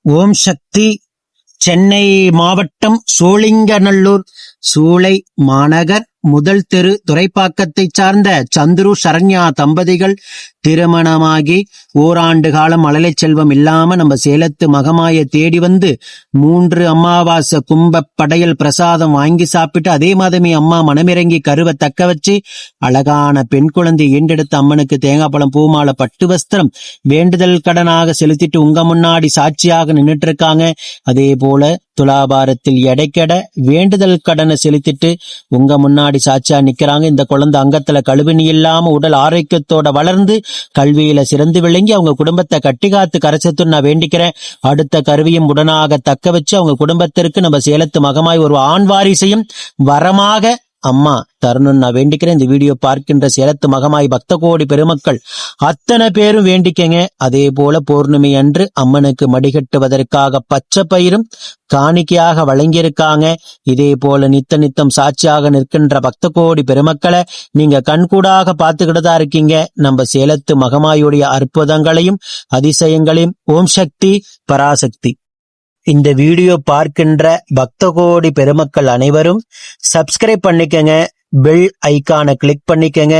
ஓம் சக்தி. சென்னை மாவட்டம் சோழிங்கநல்லூர் சூளை மாநகர் முதல் தெரு துரைப்பாக்கத்தைச் சார்ந்த சந்துரு சரண்யா தம்பதிகள் திருமணமாகி ஓராண்டு காலம் மழலை செல்வம் இல்லாம நம்ம சேலத்து மகமாய தேடி வந்து 3 அமாவாசை கும்ப படையல் பிரசாதம் வாங்கி சாப்பிட்டு அதே மாதமே அம்மா மனமிறங்கி கருவை தக்க வச்சு அழகான பெண் குழந்தை ஈண்டெடுத்த அம்மனுக்கு தேங்காய் பழம் பூமாலை பட்டு வஸ்திரம் வேண்டுதல் கடனாக செலுத்திட்டு உங்க முன்னாடி சாட்சியாக நின்றுட்டு இருக்காங்க. அதே போல துலாபாரத்தில் எடைக்கட வேண்டுதல் கடனை செலுத்திட்டு உங்க முன்னாடி சாட்சியா நிக்கிறாங்க. இந்த குழந்தை அங்கத்துல கழுவினி இல்லாம உடல் ஆரோக்கியத்தோட வளர்ந்து கல்வியில சிறந்து விளங்கி அவங்க குடும்பத்தை கட்டி காத்து கரைச்சத்துன்னு நான் வேண்டிக்கிறேன். அடுத்த கருவியும் உடனாக தக்க வச்சு அவங்க குடும்பத்திற்கு நம்ம சேலத்து மகமாய் ஒரு ஆண் வாரிசையும் வரமாக அம்மா தரணும் நான் வேண்டிக்கிறேன். இந்த வீடியோ பார்க்கின்ற சேலத்து மகமாய் பக்த கோடி பெருமக்கள் அத்தனை பேரும் வேண்டிக்கங்க. அதே போல பௌர்ணமி அன்று அம்மனுக்கு மடிகட்டுவதற்காக பச்சை பயிரும் காணிக்கையாக வழங்கியிருக்காங்க. இதே போல நித்தம் சாட்சியாக நிற்கின்ற பக்த கோடி பெருமக்களை நீங்க கண்கூடாக பார்த்துக்கிட்டு தான் இருக்கீங்க. நம்ம சேலத்து மகமாயுடைய அற்புதங்களையும் அதிசயங்களையும். ஓம் சக்தி பராசக்தி. இந்த வீடியோ பார்க்கின்ற பக்த கோடி பெருமக்கள் அனைவரும் சப்ஸ்கிரைப் பண்ணிக்கங்க, பெல் ஐகானை கிளிக் பண்ணிக்கங்க.